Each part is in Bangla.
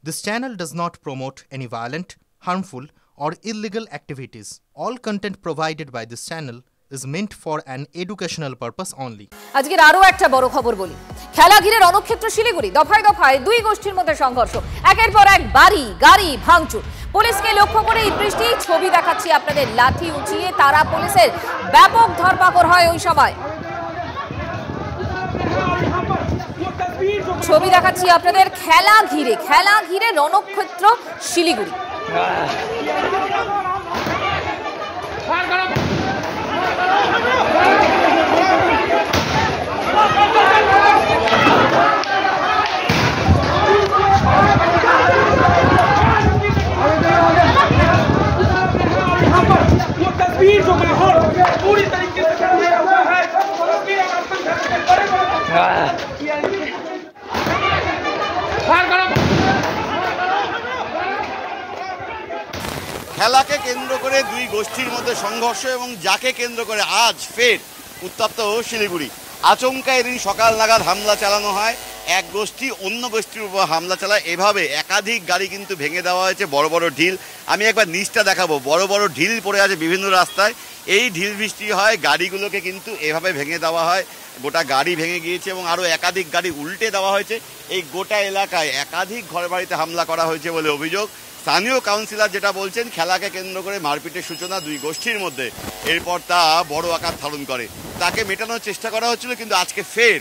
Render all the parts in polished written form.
This channel does not promote any violent, harmful, or illegal activities. All content provided by this channel is meant for an educational purpose only. আজকের আরো একটা বড় খবর বলি। খেলা ঘিরে রণক্ষেত্র শিলিগুড়ি, দফায় দফায় দুই গোষ্ঠীর মধ্যে সংঘর্ষ, একের পর এক বাড়ি গাড়ি ভাঙচুর। পুলিশকে লক্ষ্য করে এই বৃষ্টি ছবি দেখাচ্ছি আপনাদের, লাঠি উঁচিয়ে তারা পুলিশের ব্যাপক ধরপাকড় হয় ওই সময়। ছবি দেখাচ্ছি আপনাদের খেলা ঘিরে রণক্ষেত্র শিলিগুড়ি। जो माहौल पूरी तरीके से बनाया हुआ है খেলাকে কেন্দ্র করে দুই গোষ্ঠীর মধ্যে সংঘর্ষ এবং যাকে কেন্দ্র করে আজ ফের উত্তপ্ত শিলিগুড়ি। আচমকা এদিন সকাল নাগাদ হামলা চালানো হয়, এক গোষ্ঠী অন্য গোষ্ঠীর উপর হামলা চালায়। এভাবে একাধিক গাড়ি কিন্তু ভেঙে দেওয়া হয়েছে, বড় বড় ঢিল। আমি একবার নিচটা দেখাবো, বড় বড় ঢিল পড়ে আছে বিভিন্ন রাস্তায়। এই ঢিল বৃষ্টি হয়, গাড়িগুলোকে কিন্তু এভাবে ভেঙে দেওয়া হয়। গোটা গাড়ি ভেঙে গিয়েছে এবং আরও একাধিক গাড়ি উল্টে দেওয়া হয়েছে। এই গোটা এলাকায় একাধিক ঘরবাড়িতে হামলা করা হয়েছে বলে অভিযোগ। স্থানীয় কাউন্সিলর যেটা বলছেন, খেলাকে কেন্দ্র করে মারপিটের সূচনা দুই গোষ্ঠীর মধ্যে, এরপর তা বড় আকার ধারণ করে। তাকে মেটানোর চেষ্টা করা হচ্ছিল, কিন্তু আজকে ফের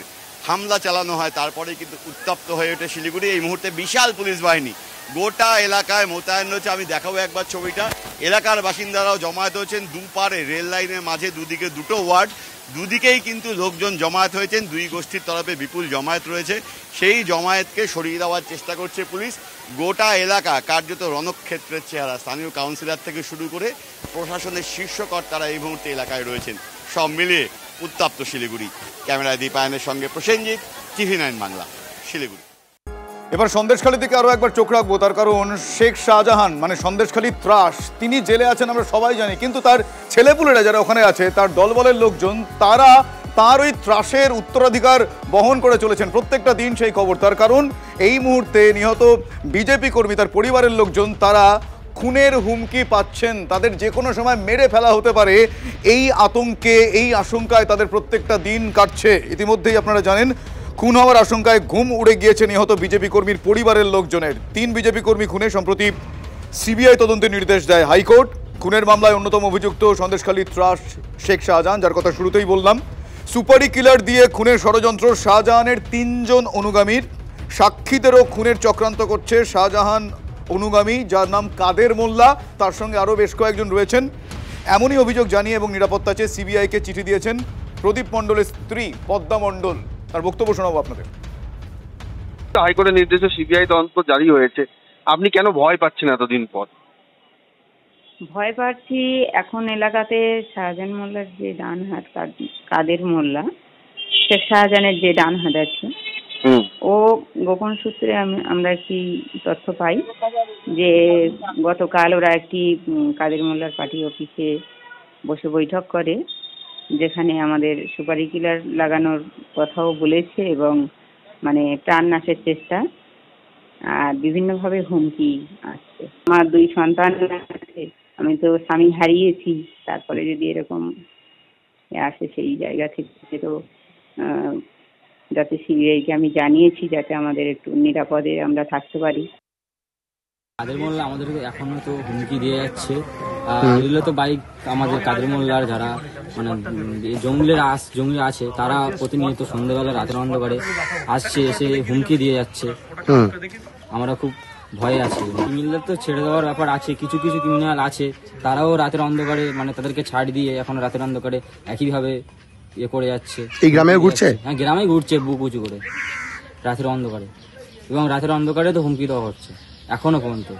হামলা চালানো হয়। তারপরে কিন্তু উত্তপ্ত হয়ে ওঠে শিলিগুড়ি। এই মুহূর্তে বিশাল পুলিশ বাহিনী গোটা এলাকায় মোতায়েন রয়েছে। আমি দেখাবো একবার ছবিটা। এলাকার বাসিন্দারাও জমায়েত হয়েছেন দুপারে, রেল লাইনের মাঝে দুদিকে দুটো ওয়ার্ড, দুদিকেই কিন্তু লোকজন জমায়েত হয়েছেন। দুই গোষ্ঠীর তরফে বিপুল জমায়েত রয়েছে, সেই জমায়েতকে সরিয়ে দেওয়ার চেষ্টা করছে পুলিশ। গোটা এলাকা কার্যত রণক্ষেত্রের চেহারা। স্থানীয় কাউন্সিলর থেকে শুরু করে প্রশাসনের শীর্ষ কর্তারা এই মুহূর্তে এলাকায় রয়েছেন। সব মিলিয়ে উত্তপ্ত শিলিগুড়ি। ক্যামেরায় দীপায়নের সঙ্গে প্রসেনজিৎ, TV9 বাংলা, শিলিগুড়ি। এবার সন্দেশখালী থেকে আরো একবার চোখ রাখবো, তার কারণ শেখ শাহজাহান মানে সন্দেশখালী ত্রাস, তিনি জেলে আছেন আমরা সবাই জানি, কিন্তু তার ছেলেপুলেরা যারা ওখানে আছে, তার দলবলের লোকজন, তারা তার ওই ত্রাসের উত্তরাধিকার বহন করে চলেছেন প্রত্যেকটা দিন সেই খবর। তার কারণ এই মুহূর্তে নিহত বিজেপি কর্মী, তার পরিবারের লোকজন, তারা খুনের হুমকি পাচ্ছেন, তাদের যে কোনো সময় মেরে ফেলা হতে পারে, এই আতঙ্কে এই আশঙ্কায় তাদের প্রত্যেকটা দিন কাটছে। ইতিমধ্যেই আপনারা জানেন খুন হওয়ার আশঙ্কায় ঘুম উড়ে গিয়েছে নিহত বিজেপি কর্মীর পরিবারের লোকজনের। 3 বিজেপি কর্মী খুনে সম্প্রতি সিবিআই তদন্তের নির্দেশ দেয় হাইকোর্ট। খুনের মামলায় অন্যতম অভিযুক্ত সন্দেশখালী ত্রাস শেখ শাহজাহান, যার কথা শুরুতেই বললাম। সুপারি কিলার দিয়ে খুনের ষড়যন্ত্র শাহজাহানের 3 জন অনুগামীর, সাক্ষীদেরও খুনের চক্রান্ত করছে শাহজাহান অনুগামী, যার নাম কাদের মোল্লা, তার সঙ্গে আরও বেশ কয়েকজন রয়েছেন। এমনই অভিযোগ জানিয়ে এবং নিরাপত্তা চেয়ে সিবিআইকে চিঠি দিয়েছেন প্রদীপ মণ্ডলের স্ত্রী পদ্মা মণ্ডল। তার বক্তব্য শোনাবো আপনাদের। হাইকোর্টের নির্দেশে সিবিআই তদন্ত জারি হয়েছে, আপনি কেন ভয় পাচ্ছেন এতদিন পর? ভয় পাচ্ছি এখন এলাকাতে শাহজাহান মোল্লার যে ডান হাত কাদের মোল্লা, শেখ শাহজাহানের যে ডান হাত আছে, ও গোপন সূত্রে আমরা একটি তথ্য পাই যে গতকাল ওরা একটি কাদের মোল্লার পার্টি অফিসে বসে বৈঠক করে, যেখানে আমাদের সুপারি কিলার লাগানোর কথাও বলেছে এবং মানে প্রাণ নাশের চেষ্টা আর বিভিন্নভাবে হুমকি আসছে। আমার 2 সন্তান আছে, আমি তো স্বামী হারিয়েছি, তারপরে যদি এরকম আসে সেই জায়গা থেকে তো যাতে সিবিআইকে আমি জানিয়েছি যাতে আমাদের একটু নিরাপদে আমরা থাকতে পারি। কাদের মোল্লা আমাদেরকে এখনো তো হুমকি দিয়ে যাচ্ছে। এগুলো তো বাইক আমাদের কাদের মোল্লার যারা মানে জঙ্গলি আছে, তারা প্রতিনিয়ত সন্ধ্যাবেলা রাতের অন্ধকারে আসছে, এসে হুমকি দিয়ে যাচ্ছে। আমরা খুব ভয়ে আছি। ক্রিমিনাল তো ছেড়ে দেওয়ার ব্যাপার আছে, কিছু কিছু ক্রিমিনাল আছে, তারাও রাতের অন্ধকারে মানে তাদেরকে ছাড় দিয়ে এখন রাতের অন্ধকারে একইভাবে করে যাচ্ছে। এই গ্রামে ঘুরছে? হ্যাঁ, গ্রামে ঘুরছে বুক উঁচু করে রাতের অন্ধকারে, এবং রাতের অন্ধকারে তো হুমকি দেওয়া হচ্ছে এখনো পর্যন্ত।